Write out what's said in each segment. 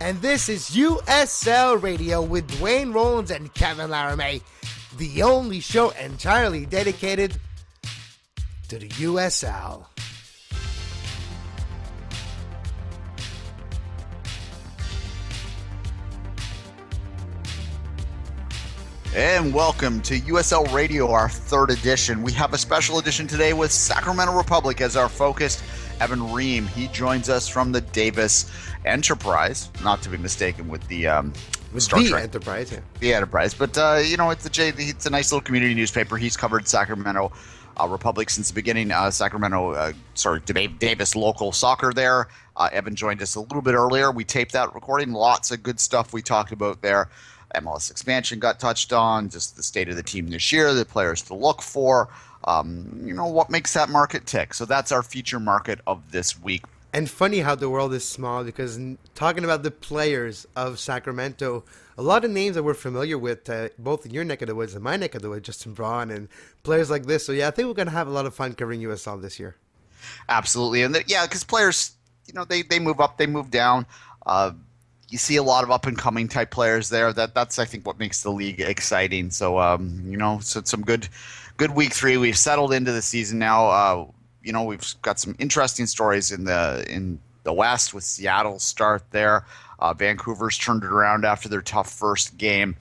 And this is USL Radio with Duane Rollins and Kevin Laramie, the only show entirely dedicated to the USL. And welcome to USL Radio, our third edition. We have a special edition today with Sacramento Republic as our focus. Evan Ream, he joins us from the Davis Enterprise, not to be mistaken with the Star Trek Enterprise. Yeah. The Enterprise, but it's a nice little community newspaper. He's covered Sacramento Republic since the beginning. Davis local soccer there. Evan joined us a little bit earlier. We taped that recording. Lots of good stuff we talked about there. MLS expansion got touched on, just the state of the team this year, the players to look for, what makes that market tick. So that's our feature market of this week. And funny how the world is small, because talking about the players of Sacramento, a lot of names that we're familiar with, both in your neck of the woods and my neck of the woods, Justin Braun and players like this. So, yeah, I think we're going to have a lot of fun covering USL this year. Absolutely. And, because players, they move up, they move down. You see a lot of up-and-coming type players there. That's, I think, what makes the league exciting. So, so it's some good week 3. We've settled into the season now. We've got some interesting stories in the West with Seattle's start there. Vancouver's turned it around after their tough first game.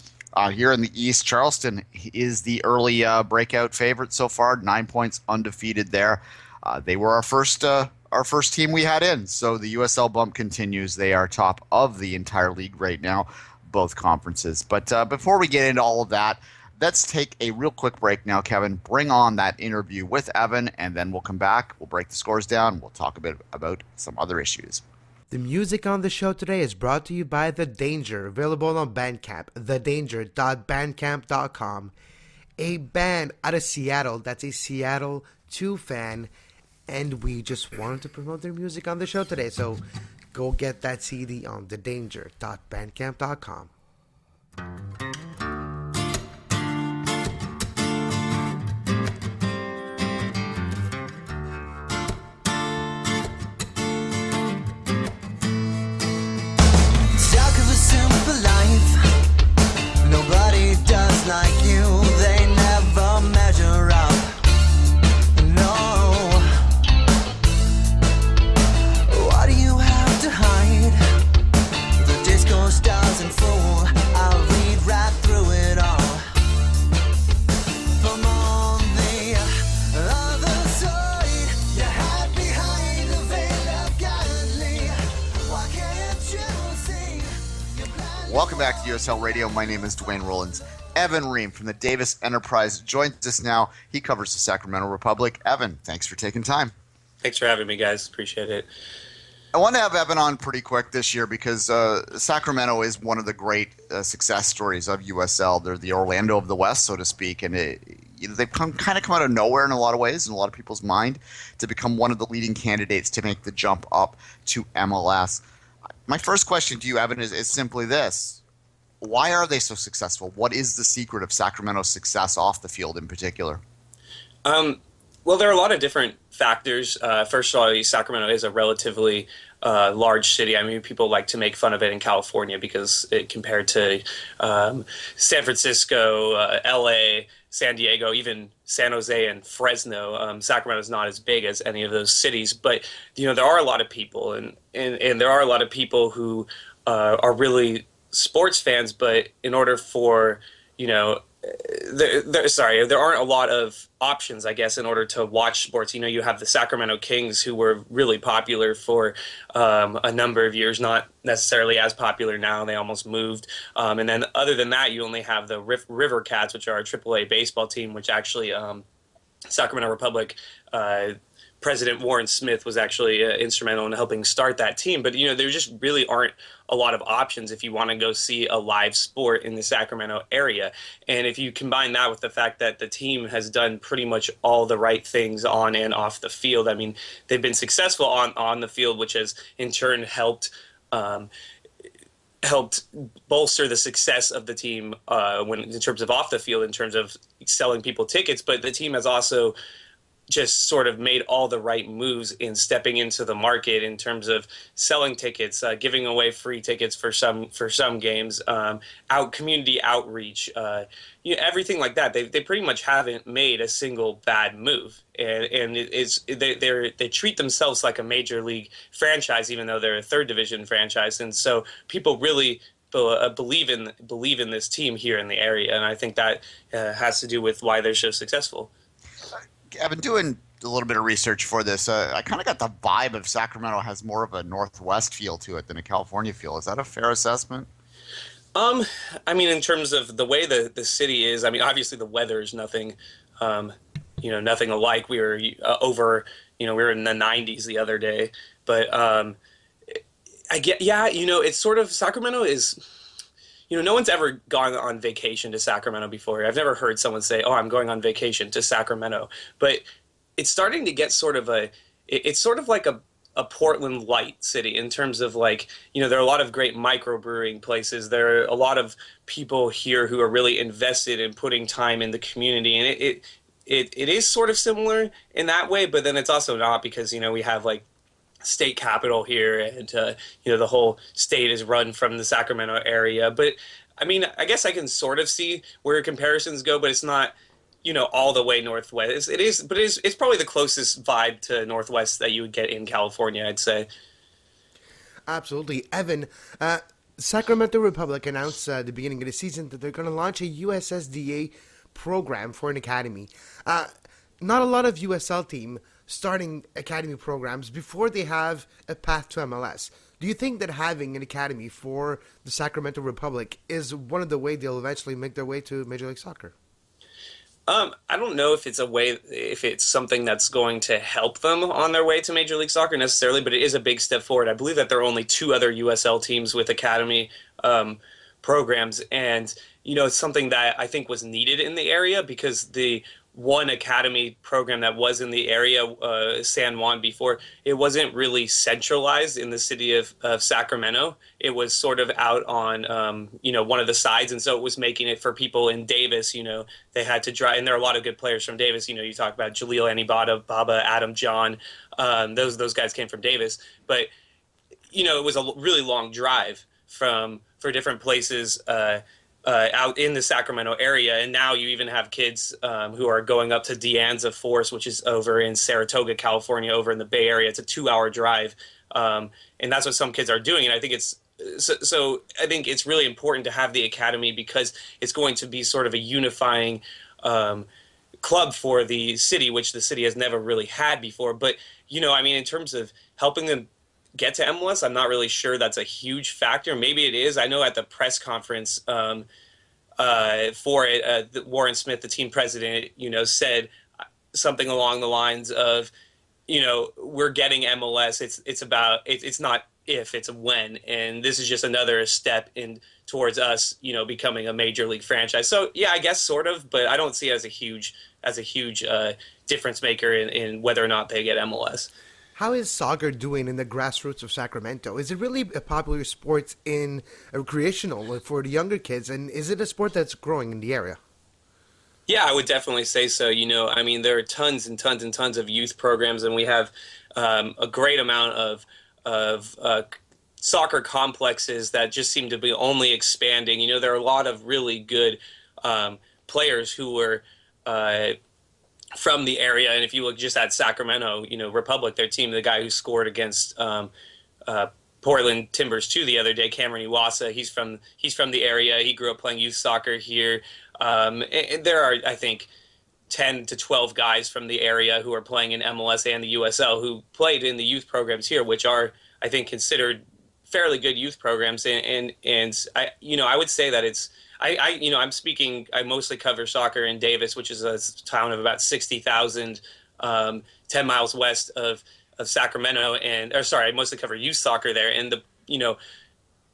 Here in the East, Charleston is the early breakout favorite so far. 9 points undefeated there. They were our first team we had in. So the USL bump continues. They are top of the entire league right now, both conferences. But before we get into all of that, let's take a real quick break now, Kevin. Bring on that interview with Evan, and then we'll come back. We'll break the scores down. We'll talk a bit about some other issues. The music on the show today is brought to you by The Danger, available on Bandcamp, thedanger.bandcamp.com. A band out of Seattle that's a Seattle 2 fan, and we just wanted to promote their music on the show today. So go get that CD on thedanger.bandcamp.com. Nobody does like you, they never measure up, no. Why do you have to hide? The disco stars in full, I'll read right through it all. From on the other side, you hide behind the veil of godly. Why can't you see? Welcome back to USL Radio. My name is Duane Rollins. Evan Ream from the Davis Enterprise joins us now. He covers the Sacramento Republic. Evan, thanks for taking time. Thanks for having me, guys. Appreciate it. I want to have Evan on pretty quick this year because Sacramento is one of the great success stories of USL. They're the Orlando of the West, so to speak, and they've come out of nowhere in a lot of ways, in a lot of people's mind, to become one of the leading candidates to make the jump up to MLS. My first question to you, Evan, is simply this. Why are they so successful? What is the secret of Sacramento's success off the field in particular? Well, there are a lot of different factors. First of all, Sacramento is a relatively large city. I mean, people like to make fun of it in California because compared to San Francisco, LA, San Diego, even San Jose and Fresno, Sacramento is not as big as any of those cities. But there are a lot of people, and there are a lot of people who are really sports fans. But in order for there aren't a lot of options, I guess, in order to watch sports. You have the Sacramento Kings, who were really popular for a number of years, not necessarily as popular now. They almost moved. And then other than that, you only have the River Cats, which are a AAA baseball team, which actually Sacramento Republic President Warren Smith was actually instrumental in helping start that team. But, there just really aren't a lot of options if you want to go see a live sport in the Sacramento area. And if you combine that with the fact that the team has done pretty much all the right things on and off the field, I mean, they've been successful on the field, which has in turn helped helped bolster the success of the team when in terms of off the field, in terms of selling people tickets. But the team has also just sort of made all the right moves in stepping into the market in terms of selling tickets, giving away free tickets for some games, community outreach, everything like that. They pretty much haven't made a single bad move, and they treat themselves like a major league franchise, even though they're a third division franchise, and so people really believe in this team here in the area, and I think that has to do with why they're so successful. I've been doing a little bit of research for this. I kind of got the vibe of Sacramento has more of a Northwest feel to it than a California feel. Is that a fair assessment? I mean, in terms of the way the city is, I mean, obviously the weather is nothing, nothing alike. We were we were in the 90s the other day, but it's sort of, Sacramento is, no one's ever gone on vacation to Sacramento before. I've never heard someone say, "Oh, I'm going on vacation to Sacramento." But it's starting to get sort of it's sort of like a Portland light city in terms of, like, there are a lot of great microbrewing places. There are a lot of people here who are really invested in putting time in the community, and it is sort of similar in that way. But then it's also not, because we have like state capital here, and the whole state is run from the Sacramento area. But I mean, I guess I can sort of see where comparisons go, but it's not all the way Northwest. It's probably the closest vibe to Northwest that you would get in California, I'd say. Absolutely. Evan, Sacramento Republic announced at the beginning of the season that they're going to launch a USSDA program for an academy. Not a lot of USL team starting academy programs before they have a path to MLS. Do you think that having an academy for the Sacramento Republic is one of the ways they'll eventually make their way to Major League Soccer? I don't know if it's something that's going to help them on their way to Major League Soccer necessarily, but it is a big step forward. I believe that there are only 2 other USL teams with academy programs, and it's something that I think was needed in the area, because the one academy program that was in the area, San Juan before, it wasn't really centralized in the city of Sacramento. It was sort of out on, one of the sides. And so it was making it for people in Davis, they had to drive. And there are a lot of good players from Davis. You talk about Jaleel Anibaba, Baba, Adam John. Those guys came from Davis. But, it was a really long drive for different places out in the Sacramento area, and now you even have kids who are going up to De Anza Force, which is over in Saratoga, California, over in the Bay Area. It's a 2-hour drive, and that's what some kids are doing. And I think I think it's really important to have the academy, because it's going to be sort of a unifying club for the city, which the city has never really had before. But in terms of helping them get to MLS, I'm not really sure that's a huge factor. Maybe it is. I know at the press conference for it, Warren Smith, the team president, said something along the lines of, we're getting MLS. It's not if, it's when, and this is just another step towards us, becoming a major league franchise. So yeah, I guess sort of, but I don't see it as a huge difference maker in whether or not they get MLS. How is soccer doing in the grassroots of Sacramento? Is it really a popular sport in recreational for the younger kids, and is it a sport that's growing in the area? Yeah, I would definitely say so. There are tons and tons and tons of youth programs, and we have a great amount of soccer complexes that just seem to be only expanding. There are a lot of really good players who were from the area, and if you look just at Sacramento, Republic, their team, the guy who scored against Portland Timbers 2 the other day, Cameron Iwasa, he's from the area. He grew up playing youth soccer here. And there are, I think, 10 to 12 guys from the area who are playing in MLS and the USL who played in the youth programs here, which are, I think, considered fairly good youth programs. And I would say that it's, I mostly cover soccer in Davis, which is a town of about 60,000, 10 miles west of Sacramento. I mostly cover youth soccer there. And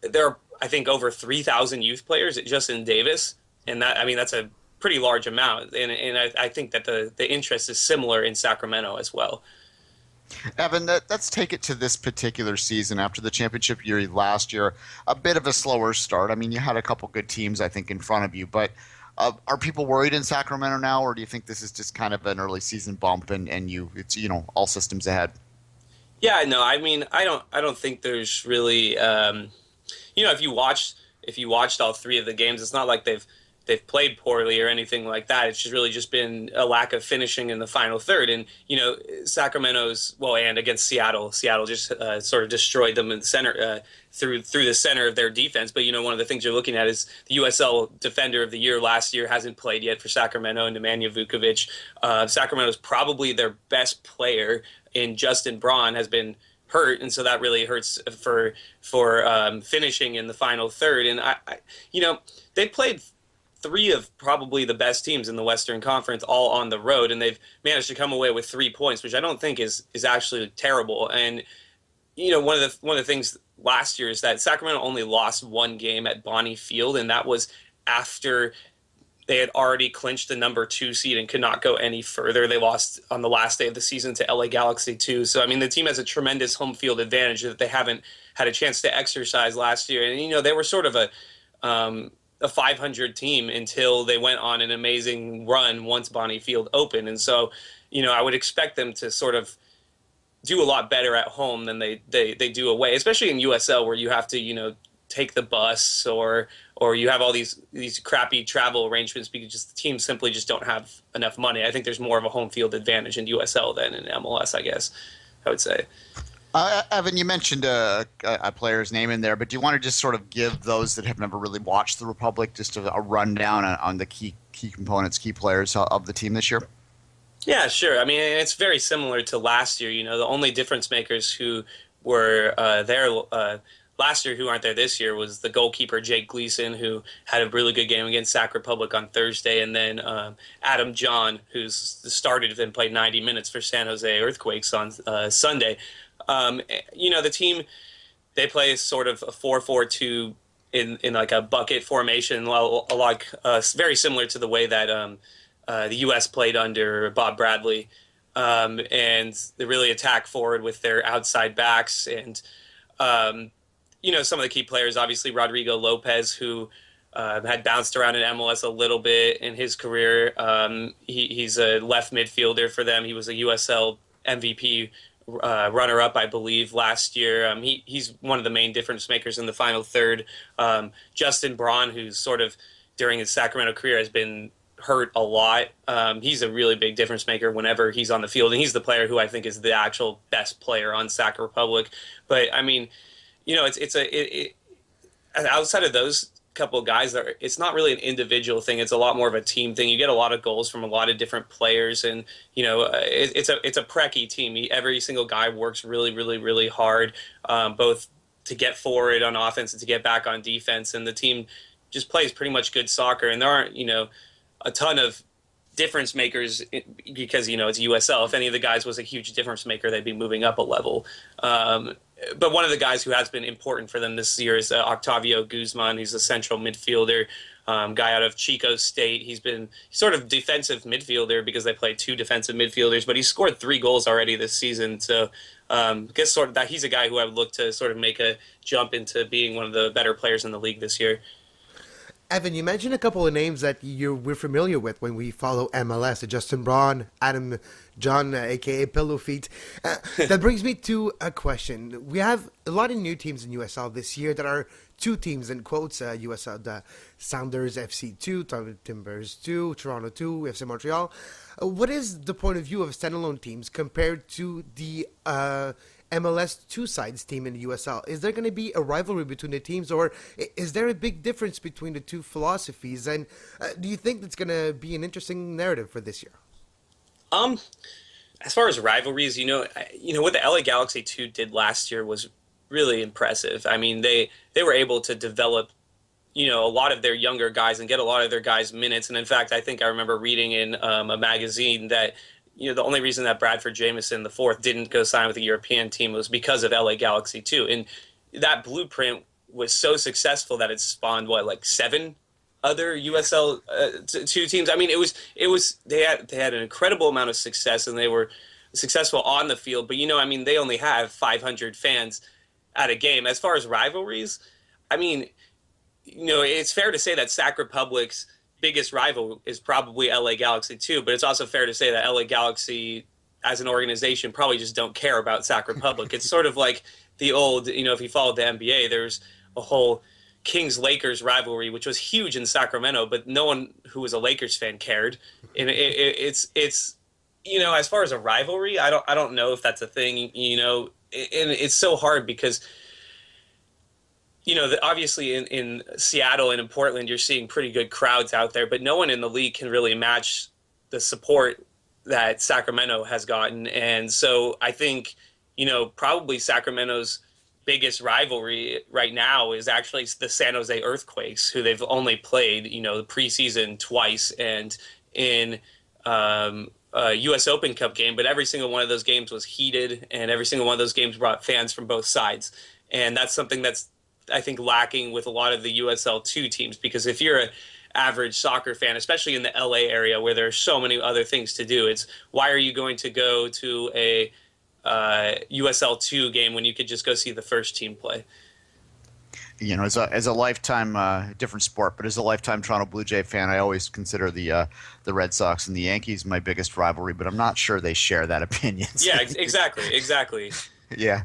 there are, I think, over 3,000 youth players just in Davis. And that's a pretty large amount. And I think that the interest is similar in Sacramento as well. Evan, let's take it to this particular season. After the championship year last year, a bit of a slower start. I mean, you had a couple good teams, I think, in front of you. But are people worried in Sacramento now, or do you think this is just kind of an early season bump and it's all systems ahead? Yeah, no, I mean, I don't think there's really, if you watched all three of the games, it's not like they've played poorly or anything like that. It's just really just been a lack of finishing in the final third. And, and against Seattle just sort of destroyed them in the center, through the center of their defense. But, one of the things you're looking at is the USL Defender of the Year last year hasn't played yet for Sacramento, and Nemanja Vukovic. Sacramento's probably their best player in Justin Braun has been hurt, and so that really hurts for finishing in the final third. And they played three of probably the best teams in the Western Conference all on the road, and they've managed to come away with 3 points, which I don't think is actually terrible. And one of the things last year is that Sacramento only lost one game at Bonnie Field, and that was after they had already clinched the number 2 seed and could not go any further. They lost on the last day of the season to LA Galaxy 2. So, I mean, the team has a tremendous home field advantage that they haven't had a chance to exercise last year. And, they were sort of a 500 team until they went on an amazing run once Bonnie Field opened. And so, I would expect them to sort of do a lot better at home than they do away, especially in USL, where you have to, take the bus or you have all these crappy travel arrangements because just the teams simply just don't have enough money. I think there's more of a home field advantage in USL than in MLS, I guess, I would say. Evan, you mentioned a player's name in there, but do you want to just sort of give those that have never really watched the Republic just a rundown on the key components, key players of the team this year? Yeah, sure. I mean, it's very similar to last year. The only difference makers who were there last year who aren't there this year was the goalkeeper Jake Gleason, who had a really good game against Sac Republic on Thursday, and then Adam John, who's started and played 90 minutes for San Jose Earthquakes on Sunday. The team, they play sort of a 4-4-2 in like a bucket formation, very similar to the way that the U.S. played under Bob Bradley, and they really attack forward with their outside backs. And some of the key players, obviously Rodrigo Lopez, who had bounced around in MLS a little bit in his career. He's a left midfielder for them. He was a USL MVP runner-up, I believe, last year. He's one of the main difference makers in the final third. Justin Braun, who's sort of during his Sacramento career has been hurt a lot. He's a really big difference maker whenever he's on the field, and he's the player who I think is the actual best player on Sac Republic. But I mean, outside of those couple of guys, it's not really an individual thing. It's a lot more of a team thing. You get a lot of goals from a lot of different players, and it's a Preki team. Every single guy works really, really, really hard, both to get forward on offense and to get back on defense. And the team just plays pretty much good soccer. And there aren't a ton of difference makers because it's USL. If any of the guys was a huge difference maker, they'd be moving up a level. But one of the guys who has been important for them this year is Octavio Guzman. He's a central midfielder, guy out of Chico State. He's been sort of defensive midfielder because they play 2 defensive midfielders, but he's scored 3 goals already this season. So I guess sort of that he's a guy who I would look to sort of make a jump into being one of the better players in the league this year. Evan, you mentioned a couple of names that we're familiar with when we follow MLS. Justin Braun, Adam John, a.k.a. Pillow Feet. That brings me to a question. We have a lot of new teams in USL this year that are 2 teams, in quotes, USL, the Sounders FC2, Timbers 2, Toronto 2, FC Montreal. What is the point of view of standalone teams compared to the MLS 2 sides team in the USL? Is there going to be a rivalry between the teams, or is there a big difference between the 2 philosophies? And do you think that's going to be an interesting narrative for this year? As far as rivalries, what the LA Galaxy 2 did last year was really impressive. I mean, they were able to develop, a lot of their younger guys and get a lot of their guys minutes. And in fact, I think I remember reading in a magazine that the only reason that Bradford Jamieson IV didn't go sign with a European team was because of LA Galaxy 2. And that blueprint was so successful that it spawned, 7 other USL 2 teams. I mean, it was they had an incredible amount of success, and they were successful on the field. But, I mean, they only have 500 fans at a game. As far as rivalries, I mean, it's fair to say that Sac Republic's biggest rival is probably LA Galaxy too, but it's also fair to say that LA Galaxy as an organization probably just don't care about Sac Republic. It's sort of like the old, if you followed the NBA, there's a whole Kings-Lakers rivalry, which was huge in Sacramento, but no one who was a Lakers fan cared. And it's as far as a rivalry, I don't know if that's a thing, and it's so hard because obviously in Seattle and in Portland, you're seeing pretty good crowds out there, but no one in the league can really match the support that Sacramento has gotten. And so I think, probably Sacramento's biggest rivalry right now is actually the San Jose Earthquakes, who they've only played, the preseason twice and in a U.S. Open Cup game, but every single one of those games was heated, and every single one of those games brought fans from both sides. And that's something that's, I think, lacking with a lot of the USL2 teams, because if you're an average soccer fan, especially in the LA area where there are so many other things to do, it's why are you going to go to a USL2 game when you could just go see the first team play? As a lifetime different sport, but as a lifetime Toronto Blue Jay fan, I always consider the Red Sox and the Yankees my biggest rivalry, but I'm not sure they share that opinion. Yeah, exactly. Yeah.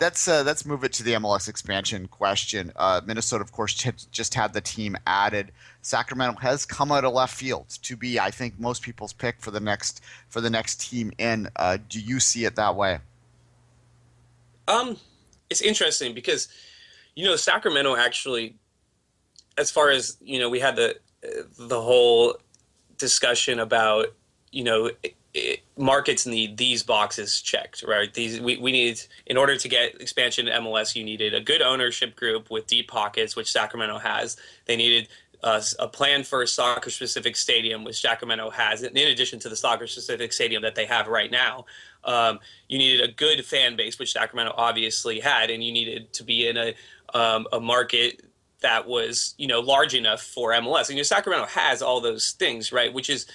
Let's move it to the MLS expansion question. Minnesota, of course, just had the team added. Sacramento has come out of left field to be, I think, most people's pick for the next team in. Do you see it that way? It's interesting because, Sacramento actually, as far as we had the whole discussion about markets need these boxes checked, right? We need, in order to get expansion to MLS, you needed a good ownership group with deep pockets, which Sacramento has. They needed a plan for a soccer-specific stadium, which Sacramento has, in addition to the soccer-specific stadium that they have right now. You needed a good fan base, which Sacramento obviously had, and you needed to be in a market that was, large enough for MLS. And Sacramento has all those things, right? Which is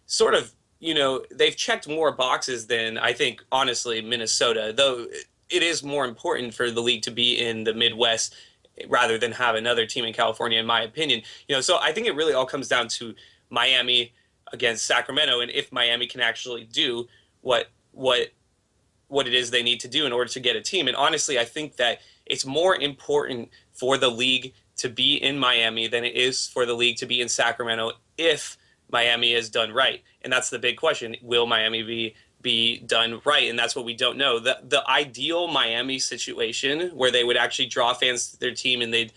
sort of, they've checked more boxes than, I think, honestly, Minnesota, though it is more important for the league to be in the Midwest rather than have another team in California, in my opinion. So I think it really all comes down to Miami against Sacramento, and if Miami can actually do what it is they need to do in order to get a team. And honestly, I think that it's more important for the league to be in Miami than it is for the league to be in Sacramento if Miami is done right. And that's the big question. Will Miami be done right? And that's what we don't know. The ideal Miami situation where they would actually draw fans to their team and they'd,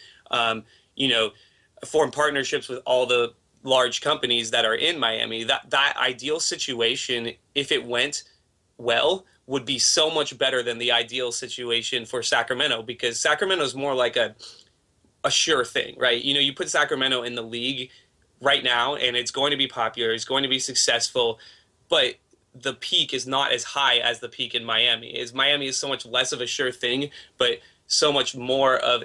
form partnerships with all the large companies that are in Miami, that ideal situation, if it went well, would be so much better than the ideal situation for Sacramento, because Sacramento is more like a sure thing, right? You put Sacramento in the league right now and it's going to be popular, it's going to be successful, but the peak is not as high as the peak in Miami. Miami is so much less of a sure thing, but so much more of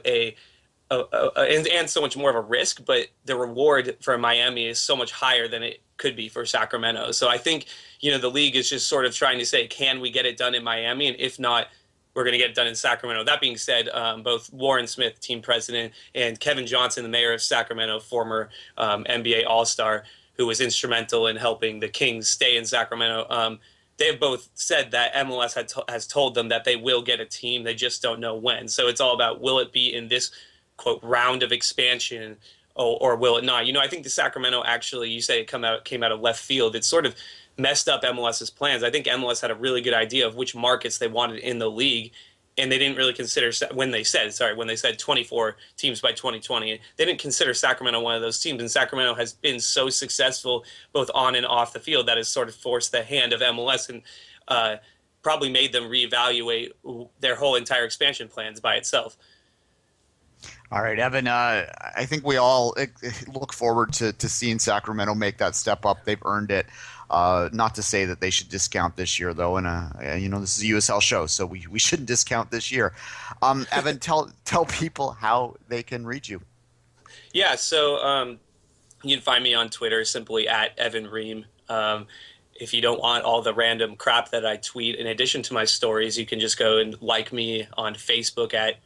and so much more of a risk, but the reward for Miami is so much higher than it could be for Sacramento. So I think, the league is just sort of trying to say, can we get it done in Miami? And if not, we're going to get it done in Sacramento. That being said, both Warren Smith, team president, and Kevin Johnson, the mayor of Sacramento, former NBA All-Star, who was instrumental in helping the Kings stay in Sacramento, they have both said that MLS has told them that they will get a team. They just don't know when. So it's all about, will it be in this, quote, round of expansion, or will it not? I think the Sacramento, actually, you say it came out of left field. It sort of messed up MLS's plans. I think MLS had a really good idea of which markets they wanted in the league, and they didn't really consider, when they said 24 teams by 2020, they didn't consider Sacramento one of those teams. And Sacramento has been so successful both on and off the field that has sort of forced the hand of MLS and probably made them reevaluate their whole entire expansion plans by itself. All right, Evan, I think we all look forward to seeing Sacramento make that step up. They've earned it. Not to say that they should discount this year, though. And, this is a USL show, so we shouldn't discount this year. Evan, tell people how they can reach you. Yeah, so you can find me on Twitter simply at Evan Ream. if you don't want all the random crap that I tweet in addition to my stories, you can just go and like me on Facebook at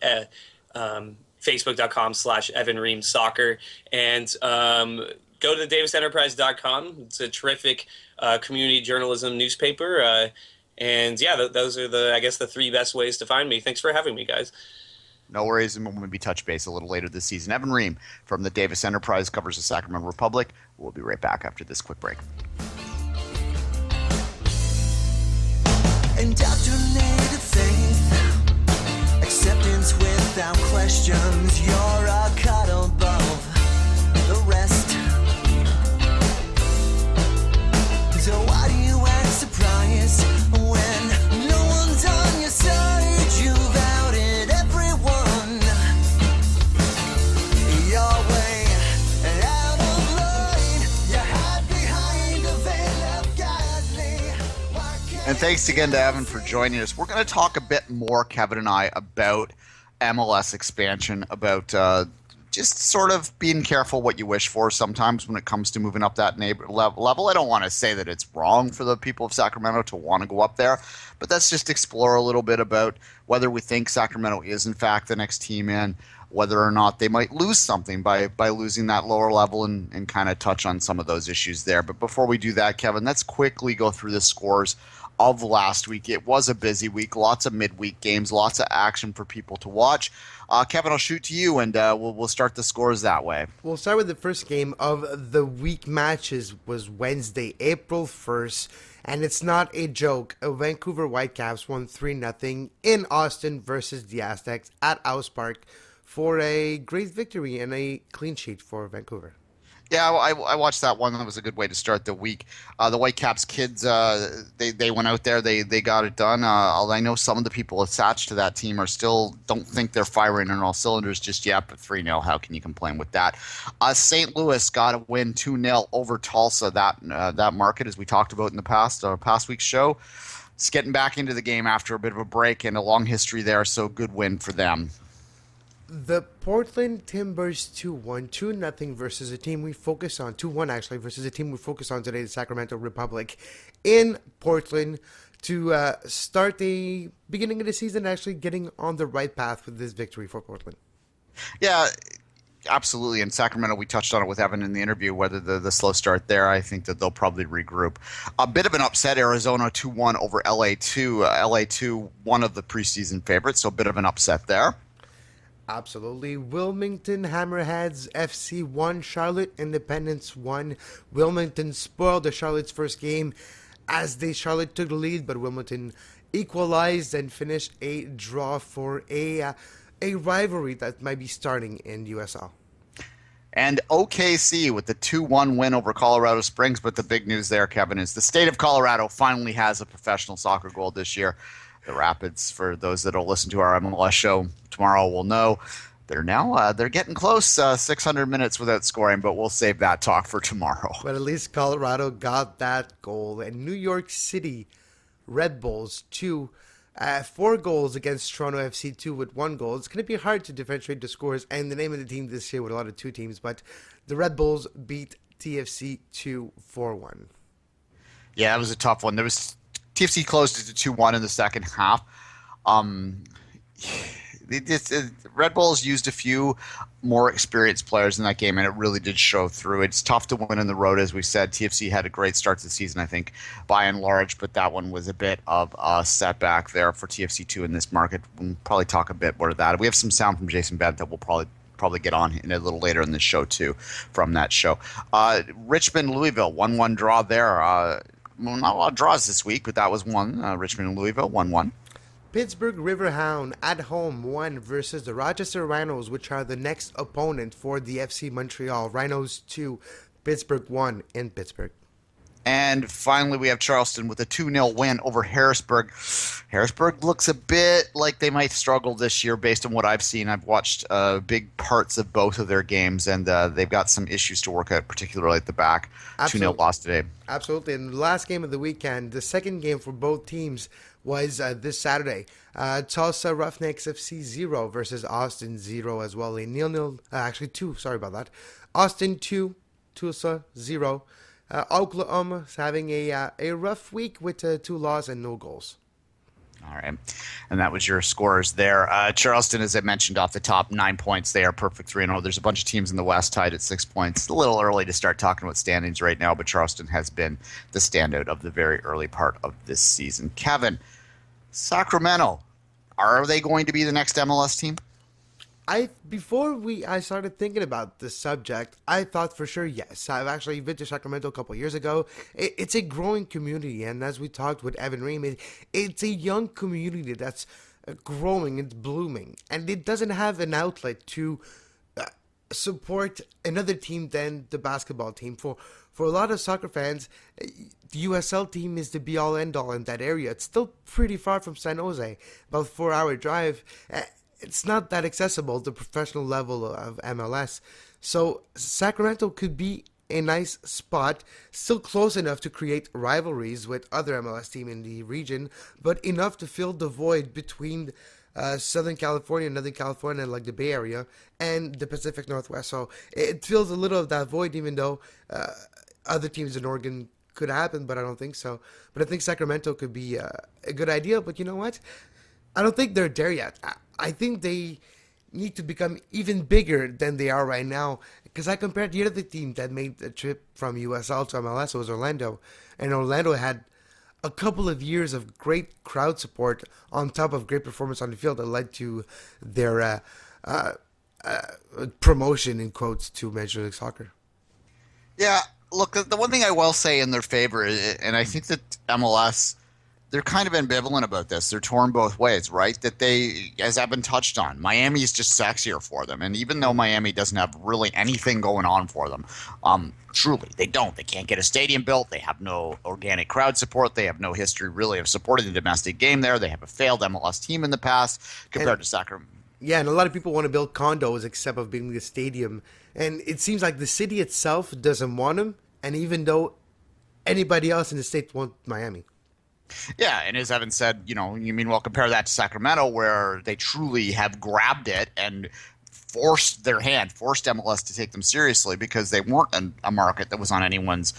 facebook.com/Evan Ream Soccer, and go to davisenterprise.com. It's a terrific community journalism newspaper. And yeah, those are the 3 best ways to find me. Thanks for having me, guys. No worries, and we'll maybe touch base a little later this season. Evan Ream from the Davis Enterprise covers the Sacramento Republic. We'll be right back after this quick break. Indoctrinated faith, acceptance without questions. You're a cut above the rest. So why do you act surprised when no one's on your side? You've outed everyone. Your way out of line. You hide behind a veil of godly. Why can't And thanks again to Evan for joining us. We're going to talk a bit more, Kevin and I, about MLS expansion, about just sort of being careful what you wish for sometimes when it comes to moving up that level. I don't want to say that it's wrong for the people of Sacramento to want to go up there, but let's just explore a little bit about whether we think Sacramento is in fact the next team in, whether or not they might lose something by losing that lower level, and kind of touch on some of those issues there. But before we do that, Kevin, let's quickly go through the scores of last week. It was a busy week, lots of midweek games, lots of action for people to watch. Kevin, I'll shoot to you, and we'll start the scores that way. We'll start with the first game of the week matches. Was Wednesday, April 1st, and it's not a joke. Vancouver Whitecaps won 3-0 in Austin versus the Aztecs at House Park for a great victory and a clean sheet for Vancouver. Yeah, I watched that one. That was a good way to start the week. The Whitecaps kids, they went out there. They got it done. I know some of the people attached to that team are still don't think they're firing on all cylinders just yet, but 3-0, how can you complain with that? St. Louis got a win 2-0 over Tulsa, that market, as we talked about in the past week's show. It's getting back into the game after a bit of a break and a long history there, so good win for them. The Portland Timbers 2-1 versus a team we focus on, 2-1 actually, versus a team we focus on today, the Sacramento Republic, in Portland, to start the beginning of the season actually getting on the right path with this victory for Portland. Yeah, absolutely. In Sacramento, we touched on it with Evan in the interview, whether the slow start there, I think that they'll probably regroup. A bit of an upset, Arizona 2-1 over LA2. LA2, one of the preseason favorites, so a bit of an upset there. Absolutely. Wilmington Hammerheads FC 1, Charlotte Independence 1. Wilmington spoiled the Charlotte's first game as Charlotte took the lead, but Wilmington equalized and finished a draw for a rivalry that might be starting in USL. And OKC with the 2-1 win over Colorado Springs, but the big news there, Kevin, is the state of Colorado finally has a professional soccer goal this year. The Rapids, for those that will listen to our MLS show tomorrow, will know they're getting close, 600 minutes without scoring, but we'll save that talk for tomorrow. But at least Colorado got that goal. And New York City Red Bulls 4 goals against Toronto FC 2 with 1 goal. It's going to be hard to differentiate the scores and the name of the team this year with a lot of 2 teams, but the Red Bulls beat TFC2 4-1. Yeah, that was a tough one. TFC closed it to 2-1 in the second half. Red Bulls used a few more experienced players in that game, and it really did show through. It's tough to win on the road, as we said. TFC had a great start to the season, I think, by and large, but that one was a bit of a setback there for TFC2 in this market. We'll probably talk a bit more of that. We have some sound from Jason Bent that we'll probably get on in a little later in the show, too, from that show. Richmond-Louisville, 1-1 draw there. Not a lot of draws this week, but that was one. Richmond and Louisville, 1-1. Pittsburgh Riverhound at home 1 versus the Rochester Rhinos, which are the next opponent for the FC Montreal. Rhinos 2, Pittsburgh 1 in Pittsburgh. And finally, we have Charleston with a 2-0 win over Harrisburg. Harrisburg looks a bit like they might struggle this year based on what I've seen. I've watched big parts of both of their games, and they've got some issues to work out, particularly at the back. 2-0 loss today. Absolutely. And the last game of the weekend, the second game for both teams, was this Saturday. Tulsa Roughnecks FC 0 versus Austin 0 as well. A 0-0, actually 2, sorry about that. Austin 2, Tulsa 0. Oklahoma's having a rough week with 2 losses and no goals. All right. And that was your scores there. Charleston, as I mentioned off the top, 9 points. They are perfect 3-0. There's a bunch of teams in the West tied at 6 points. It's a little early to start talking about standings right now, but Charleston has been the standout of the very early part of this season. Kevin, Sacramento, are they going to be the next MLS team? Before I started thinking about this subject, I thought for sure yes. I've actually been to Sacramento a couple of years ago. It's a growing community, and as we talked with Evan Ream, it's a young community that's growing and blooming, and it doesn't have an outlet to support another team than the basketball team. For a lot of soccer fans, the USL team is the be-all, end-all in that area. It's still pretty far from San Jose, about a 4-hour drive. It's not that accessible, the professional level of MLS. So Sacramento could be a nice spot, still close enough to create rivalries with other MLS teams in the region, but enough to fill the void between Southern California, Northern California, like the Bay Area, and the Pacific Northwest. So it fills a little of that void, even though other teams in Oregon could happen, but I don't think so. But I think Sacramento could be a good idea, but you know what? I don't think they're there yet. I think they need to become even bigger than they are right now. Because I compared the other team that made the trip from USL to MLS, it was Orlando. And Orlando had a couple of years of great crowd support on top of great performance on the field that led to their promotion, in quotes, to Major League Soccer. Yeah, look, the one thing I will say in their favor, and I think that MLS, they're kind of ambivalent about this. They're torn both ways, right? That they, as Evan touched on, Miami is just sexier for them. And even though Miami doesn't have really anything going on for them, truly, they don't. They can't get a stadium built. They have no organic crowd support. They have no history, really, of supporting the domestic game there. They have a failed MLS team in the past compared to Sacramento. Yeah, and a lot of people want to build condos except of building a stadium. And it seems like the city itself doesn't want them. And even though anybody else in the state wants Miami. Yeah, and as Evan said, you mean, well, compare that to Sacramento, where they truly have grabbed it and forced MLS to take them seriously because they weren't a market that was on anyone's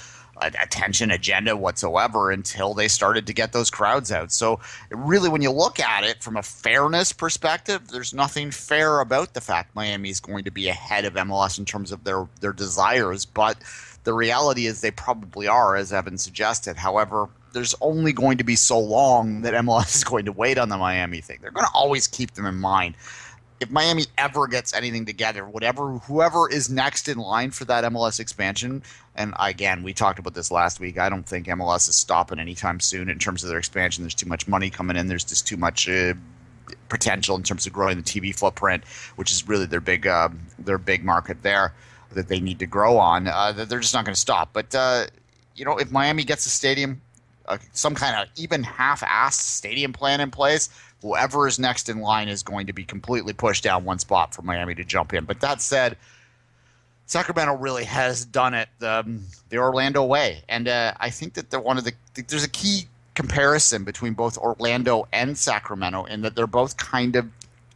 attention agenda whatsoever until they started to get those crowds out. So really, when you look at it from a fairness perspective, there's nothing fair about the fact Miami is going to be ahead of MLS in terms of their desires, but the reality is they probably are, as Evan suggested. However, there's only going to be so long that MLS is going to wait on the Miami thing. They're going to always keep them in mind. If Miami ever gets anything together, whoever is next in line for that MLS expansion, and again, we talked about this last week, I don't think MLS is stopping anytime soon in terms of their expansion. There's too much money coming in. There's just too much potential in terms of growing the TV footprint, which is really their big market there that they need to grow on. They're just not going to stop. But, if Miami gets a stadium, some kind of even half-assed stadium plan in place, whoever is next in line is going to be completely pushed down one spot for Miami to jump in. But that said, Sacramento really has done it the Orlando way. And I think that there's a key comparison between both Orlando and Sacramento in that they're both kind of,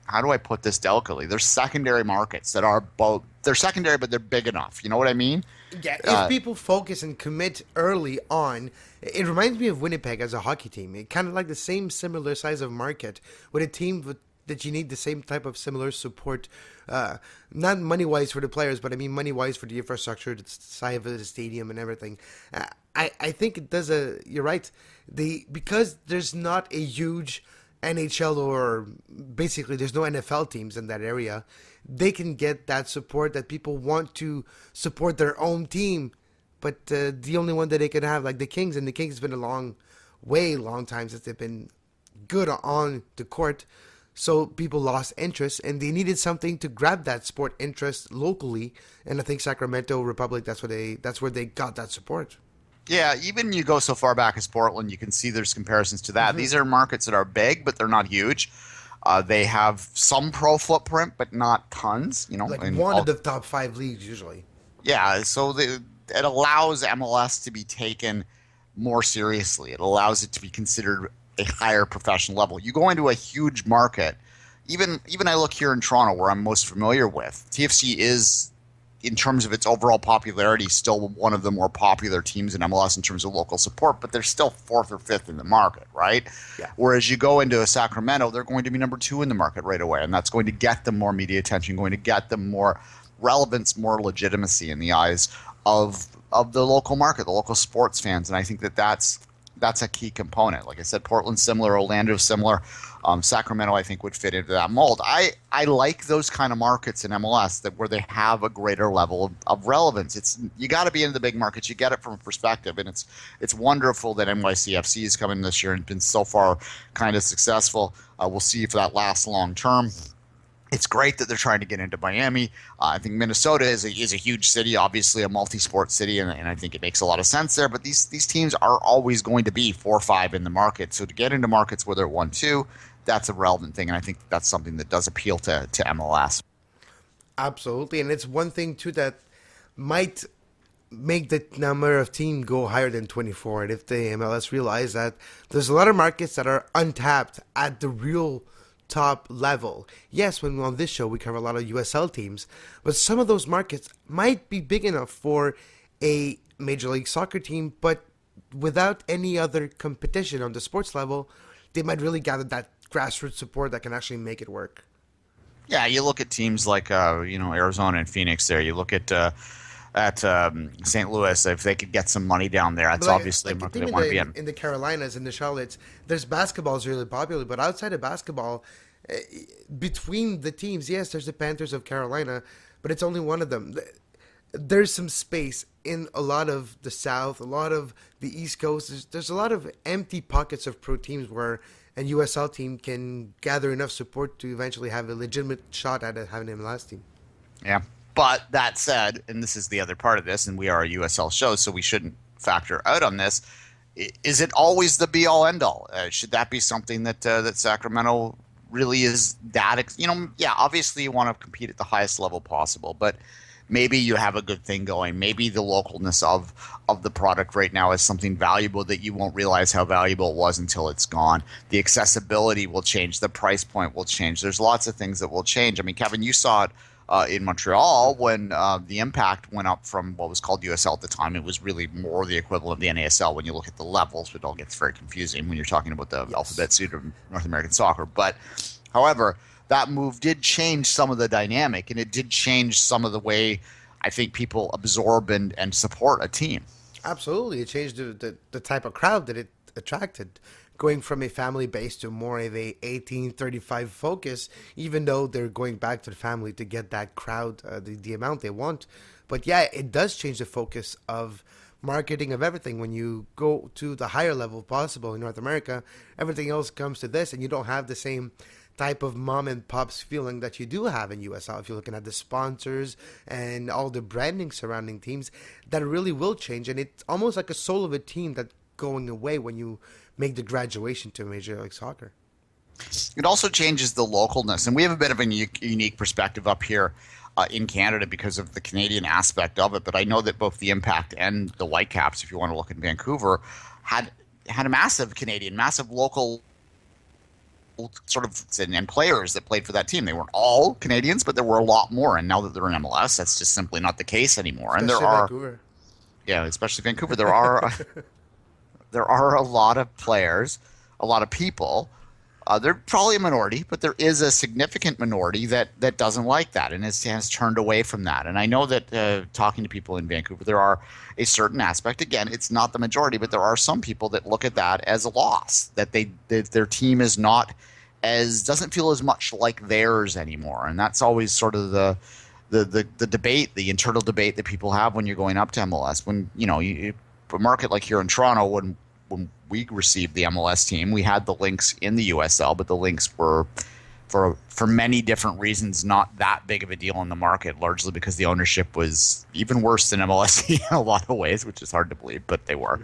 how do I put this delicately? They're secondary markets that are both, they're secondary, but they're big enough. You know what I mean? Yeah, if people focus and commit early on, it reminds me of Winnipeg as a hockey team. It kind of like the same similar size of market with a team that you need the same type of similar support, not money-wise for the players, but I mean money-wise for the infrastructure, the size of the stadium and everything. I think it does you're right. Because there's not a huge NHL or basically there's no NFL teams in that area, they can get that support that people want to support their own team. But the only one that they can have, like the Kings, and the Kings have been a long time since they've been good on the court. So people lost interest, and they needed something to grab that sport interest locally. And I think Sacramento Republic, that's where they got that support. Yeah, even you go so far back as Portland, you can see there's comparisons to that. Mm-hmm. These are markets that are big, but they're not huge. They have some pro footprint, but not tons. Like one of the top 5 leagues usually. Yeah, so it allows MLS to be taken more seriously. It allows it to be considered a higher professional level. You go into a huge market. Even I look here in Toronto, where I'm most familiar with. TFC is in terms of its overall popularity, still one of the more popular teams in MLS in terms of local support, but they're still fourth or fifth in the market, right? Yeah. Whereas you go into a Sacramento, they're going to be number 2 in the market right away, and that's going to get them more media attention, going to get them more relevance, more legitimacy in the eyes of the local market, the local sports fans, and I think that's a key component. Like I said, Portland's similar, Orlando's similar. Sacramento, I think, would fit into that mold. I like those kind of markets in MLS where they have a greater level of relevance. You got to be in the big markets. You get it from a perspective, and it's wonderful that NYCFC is coming this year and been so far kind of successful. We'll see if that lasts long term. It's great that they're trying to get into Miami. I think Minnesota is a huge city, obviously a multi-sport city, and I think it makes a lot of sense there. But these teams are always going to be 4 or 5 in the market. So to get into markets where they're 1, 2, that's a relevant thing, and I think that's something that does appeal to MLS. Absolutely, and it's one thing too that might make the number of teams go higher than 24. And if the MLS realize that there's a lot of markets that are untapped at the real top level. Yes, when on this show we cover a lot of USL teams, but some of those markets might be big enough for a Major League Soccer team, but without any other competition on the sports level, they might really gather that grassroots support that can actually make it work. Yeah, you look at teams like Arizona and Phoenix there. You look at St. Louis, if they could get some money down there, that's obviously a market they want to be in. In the Carolinas, in the Charlottes, there's basketball is really popular, but outside of basketball, between the teams, yes, there's the Panthers of Carolina, but it's only one of them. There's some space in a lot of the South, a lot of the East Coast. There's a lot of empty pockets of pro teams where a USL team can gather enough support to eventually have a legitimate shot at having an MLS team. Yeah. But that said, and this is the other part of this, and we are a USL show, so we shouldn't factor out on this. Is it always the be-all, end-all? Should that be something that Sacramento really is that? Yeah, obviously you want to compete at the highest level possible, but maybe you have a good thing going. Maybe the localness of the product right now is something valuable that you won't realize how valuable it was until it's gone. The accessibility will change. The price point will change. There's lots of things that will change. I mean, Kevin, you saw it in Montreal when the Impact went up from what was called USL at the time. It was really more the equivalent of the NASL when you look at the levels. It all gets very confusing when you're talking about the alphabet soup of North American soccer. But, however, that move did change some of the dynamic, and it did change some of the way I think people absorb and support a team. Absolutely. It changed the type of crowd that it attracted, going from a family base to more of a 18-35 focus, even though they're going back to the family to get that crowd, the amount they want. But yeah, it does change the focus of marketing of everything. When you go to the higher level possible in North America, everything else comes to this, and you don't have the same type of mom and pops feeling that you do have in USL. If you're looking at the sponsors and all the branding surrounding teams, that really will change. And it's almost like a soul of a team that's going away when you make the graduation to Major League Soccer. It also changes the localness. And we have a bit of a unique perspective up here in Canada because of the Canadian aspect of it. But I know that both the Impact and the Whitecaps, if you want to look in Vancouver, had a massive local sort of and players that played for that team. They weren't all Canadians, but there were a lot more. And now that they're in MLS, that's just simply not the case anymore. Especially and there are, Vancouver. Yeah, especially Vancouver. There are there are a lot of players, a lot of people. They're probably a minority, but there is a significant minority that doesn't like that and has turned away from that. And I know that talking to people in Vancouver, there are a certain aspect. Again, it's not the majority, but there are some people that look at that as a loss, that their team is not doesn't feel as much like theirs anymore. And that's always sort of the debate, the internal debate that people have when you're going up to MLS. When a market like here in Toronto, when we received the MLS team, we had the links in the USL, but the links were, for many different reasons, not that big of a deal in the market, largely because the ownership was even worse than MLS in a lot of ways, which is hard to believe, but they were.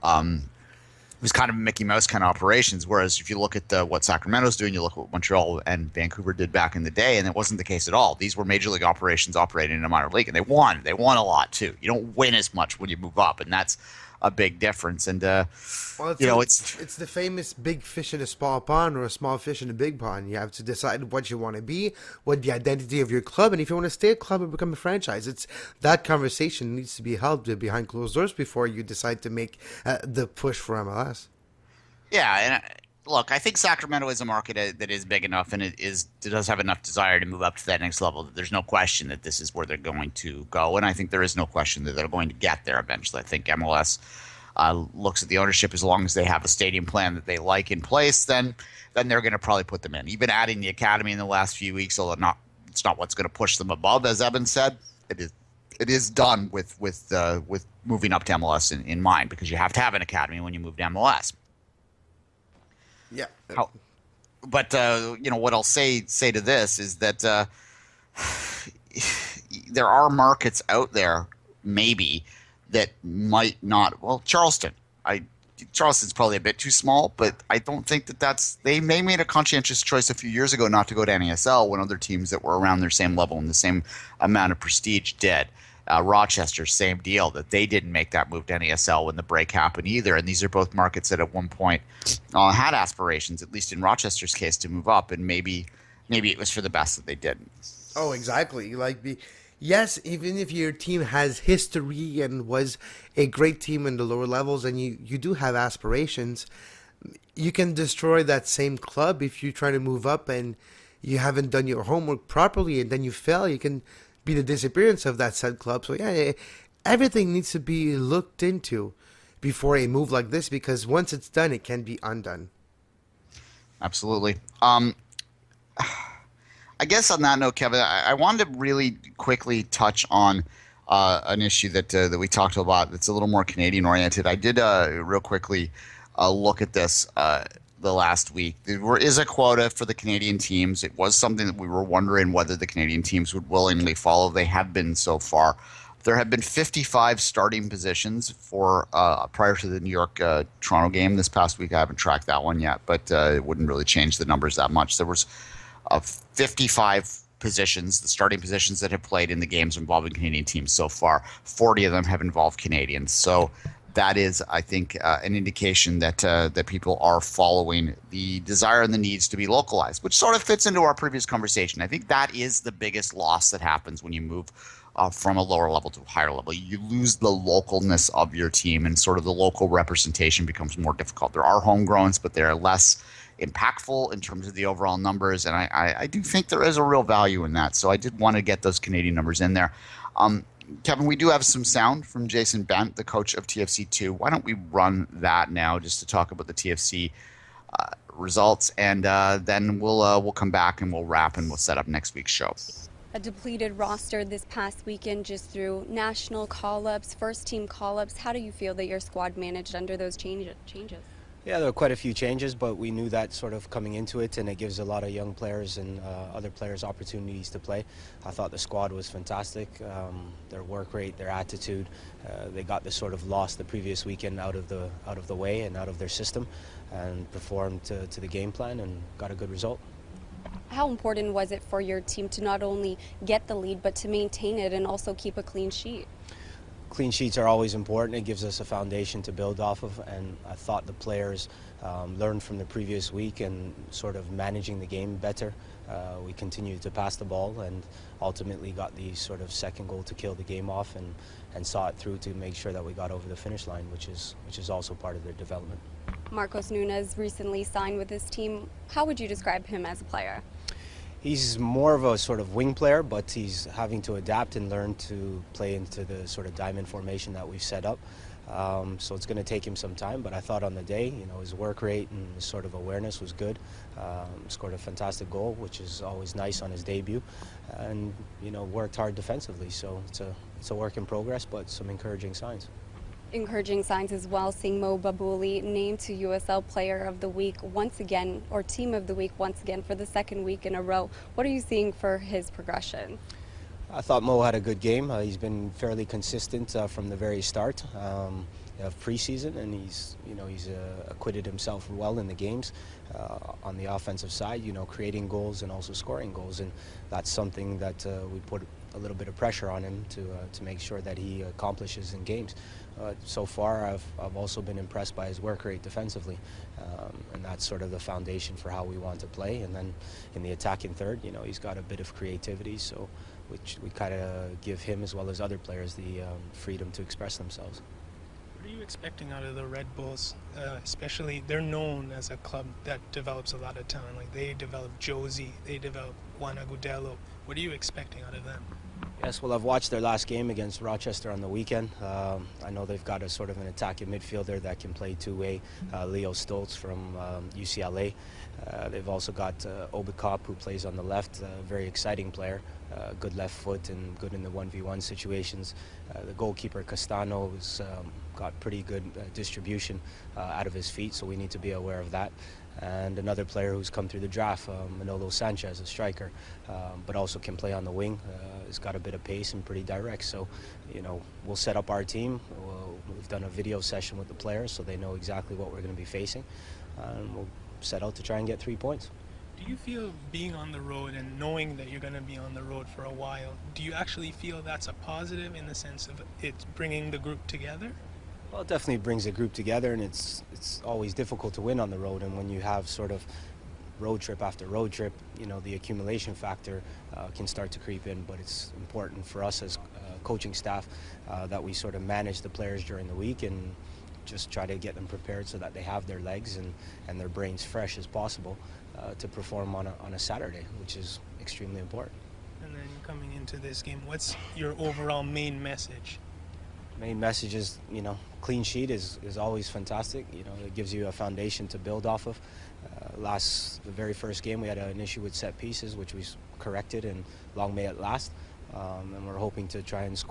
It was kind of Mickey Mouse kind of operations, whereas if you look at what Sacramento's doing, you look at what Montreal and Vancouver did back in the day, and it wasn't the case at all. These were major league operations operating in a minor league, and they won. They won a lot, too. You don't win as much when you move up, and that's a big difference. And Well, it's the famous big fish in a small pond or a small fish in a big pond. You have to decide what you want to be, what the identity of your club, and if you want to stay a club or become a franchise. It's that conversation needs to be held behind closed doors before you decide to make the push for MLS. Yeah, and look, I think Sacramento is a market that is big enough, and it does have enough desire to move up to that next level. There's no question that this is where they're going to go, and I think there is no question that they're going to get there eventually. I think MLS looks at the ownership. As long as they have a stadium plan that they like in place, then they're going to probably put them in. Even adding the academy in the last few weeks, although it's not what's going to push them above, as Evan said. It is done with moving up to MLS in mind, because you have to have an academy when you move to MLS. Yeah. But what I'll say to this is that there are markets out there maybe that might not. Well, Charleston's probably a bit too small, but I don't think they made a conscientious choice a few years ago not to go to NASL when other teams that were around their same level and the same amount of prestige did. Rochester, same deal, that they didn't make that move to NASL when the break happened either. And these are both markets that at one point had aspirations, at least in Rochester's case, to move up. And maybe it was for the best that they didn't. Oh, exactly. Yes, even if your team has history and was a great team in the lower levels and you do have aspirations, you can destroy that same club if you try to move up and you haven't done your homework properly and then you fail. You can be the disappearance of that said club. So yeah, everything needs to be looked into before a move like this, because once it's done, it can be undone. Absolutely. I guess on that note, Kevin, I wanted to really quickly touch on an issue that we talked about that's a little more Canadian oriented. I did real quickly look at this the last week. There is a quota for the Canadian teams. It was something that we were wondering whether the Canadian teams would willingly follow. They have been so far. There have been 55 starting positions for prior to the New York Toronto game this past week. I haven't tracked that one yet, but it wouldn't really change the numbers that much. There was 55 positions, the starting positions that have played in the games involving Canadian teams so far. 40 of them have involved Canadians. So that is, I think, an indication that people are following the desire and the needs to be localized, which sort of fits into our previous conversation. I think that is the biggest loss that happens when you move from a lower level to a higher level. You lose the localness of your team, and sort of the local representation becomes more difficult. There are homegrowns, but they're less impactful in terms of the overall numbers, and I do think there is a real value in that. So I did want to get those Canadian numbers in there. Kevin, we do have some sound from Jason Bent, the coach of TFC2. Why don't we run that now just to talk about the TFC results, and then we'll come back and we'll wrap and we'll set up next week's show. A depleted roster this past weekend just through national call-ups, first-team call-ups. How do you feel that your squad managed under those changes? Yeah, there were quite a few changes, but we knew that sort of coming into it, and it gives a lot of young players and other players opportunities to play. I thought the squad was fantastic. Their work rate, their attitude, they got the sort of loss the previous weekend out of the way and out of their system, and performed to the game plan and got a good result. How important was it for your team to not only get the lead, but to maintain it and also keep a clean sheet? Clean sheets are always important. It gives us a foundation to build off of, and I thought the players learned from the previous week and sort of managing the game better. We continued to pass the ball and ultimately got the sort of second goal to kill the game off, and saw it through to make sure that we got over the finish line, which is also part of their development. Marcos Nunes recently signed with his team. How would you describe him as a player? He's more of a sort of wing player, but he's having to adapt and learn to play into the sort of diamond formation that we've set up. So it's going to take him some time, but I thought on the day, his work rate and his sort of awareness was good. Scored a fantastic goal, which is always nice on his debut, and worked hard defensively. So it's a work in progress, but some encouraging signs. Encouraging signs as well, seeing Mo Babouli named to USL Player of the Week once again, or Team of the Week once again for the second week in a row. What are you seeing for his progression? I thought Mo had a good game. He's been fairly consistent from the very start of preseason, and he's acquitted himself well in the games on the offensive side, creating goals and also scoring goals, and that's something that we a little bit of pressure on him to make sure that he accomplishes in games. So far, I've also been impressed by his work rate defensively, and that's sort of the foundation for how we want to play. And then in the attacking third, he's got a bit of creativity, so which we kind of give him as well as other players the freedom to express themselves. What are you expecting out of the Red Bulls? Especially, they're known as a club that develops a lot of talent. Like they develop Josie, they develop Juan Agudelo. What are you expecting out of them? Yes, well, I've watched their last game against Rochester on the weekend. I know they've got a sort of an attacking midfielder that can play two-way, Leo Stoltz from UCLA. They've also got Obikop, who plays on the left, a very exciting player, good left foot and good in the 1v1 situations. The goalkeeper, Castano, has got pretty good distribution out of his feet, so we need to be aware of that. And another player who's come through the draft, Manolo Sanchez, a striker, but also can play on the wing. Has got a bit of pace and pretty direct. So, we'll set up our team. We've done a video session with the players, so they know exactly what we're going to be facing. And we'll set out to try and get 3 points. Do you feel being on the road and knowing that you're going to be on the road for a while, do you actually feel that's a positive in the sense of it's bringing the group together? Well, it definitely brings a group together, and it's always difficult to win on the road. And when you have sort of road trip after road trip, the accumulation factor can start to creep in. But it's important for us as coaching staff that we sort of manage the players during the week and just try to get them prepared so that they have their legs and their brains fresh as possible to perform on a Saturday, which is extremely important. And then coming into this game, what's your overall main message? Main message is, clean sheet is always fantastic. It gives you a foundation to build off of. The very first game, we had an issue with set pieces, which we corrected, and long may it last. And we're hoping to try and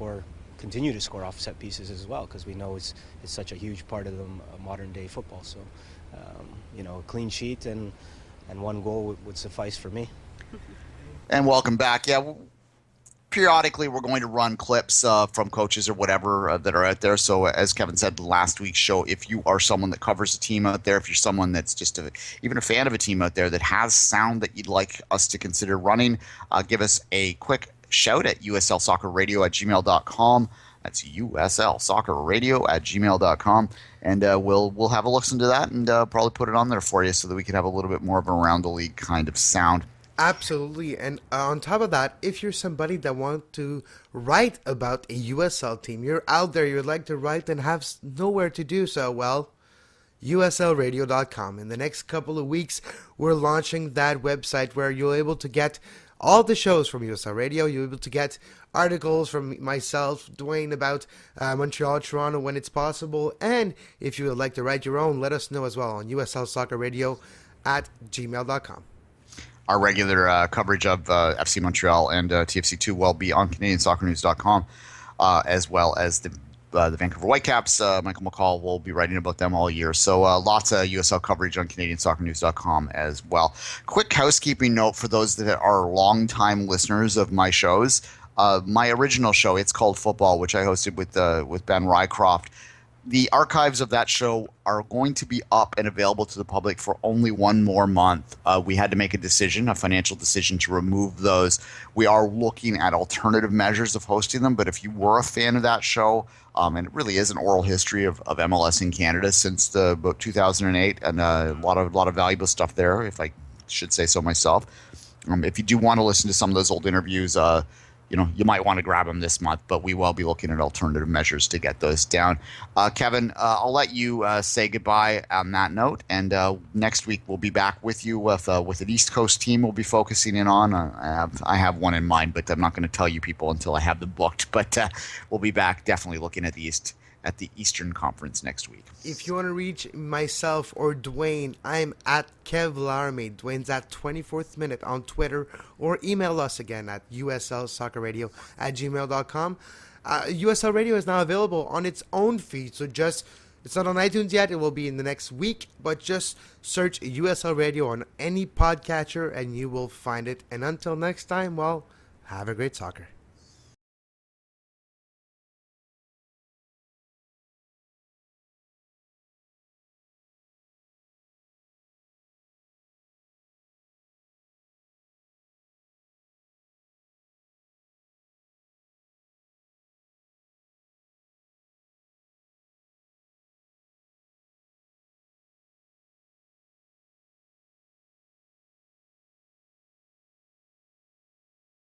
continue to score off set pieces as well, because we know it's such a huge part of the modern day football. So, a clean sheet and one goal would suffice for me. And welcome back. Yeah, periodically we're going to run clips from coaches or whatever that are out there. So as Kevin said last week's show, if you are someone that covers a team out there, if you're someone that's just even a fan of a team out there that has sound that you'd like us to consider running, give us a quick shout at uslsoccerradio@gmail.com. That's uslsoccerradio@gmail.com. And we'll have a listen to that and probably put it on there for you so that we can have a little bit more of an around the league kind of sound. Absolutely. And on top of that, if you're somebody that wants to write about a USL team, you're out there, you'd like to write and have nowhere to do so, well, uslradio.com. In the next couple of weeks, we're launching that website where you're able to get all the shows from USL Radio. You're able to get articles from myself, Duane, about Montreal, Toronto when it's possible. And if you would like to write your own, let us know as well on uslsoccerradio@gmail.com. Our regular coverage of FC Montreal and TFC2 will be on CanadianSoccerNews.com, as well as the Vancouver Whitecaps. Michael McCall will be writing about them all year. So lots of USL coverage on CanadianSoccerNews.com as well. Quick housekeeping note for those that are longtime listeners of my shows. My original show, It's Called Football, which I hosted with Ben Rycroft. The archives of that show are going to be up and available to the public for only one more month. We had to make a financial decision to remove those. We are looking at alternative measures of hosting them, but if you were a fan of that show, and it really is an oral history of MLS in Canada since about 2008, and a lot of valuable stuff there, if I should say so myself. If you do want to listen to some of those old interviews, you might want to grab them this month, but we will be looking at alternative measures to get those down. Kevin, I'll let you say goodbye on that note, and next week we'll be back with you with an East Coast team we'll be focusing in on. I have one in mind, but I'm not going to tell you people until I have them booked. But we'll be back definitely looking at the Eastern Conference next week. If you want to reach myself or Duane, I'm at Kev Larmy. Duane's at 24th Minute on Twitter, or email us again at uslsoccerradio@gmail.com. USL Radio is now available on its own feed, so it's not on iTunes yet. It will be in the next week, but just search USL Radio on any podcatcher and you will find it. And until next time, well, have a great soccer.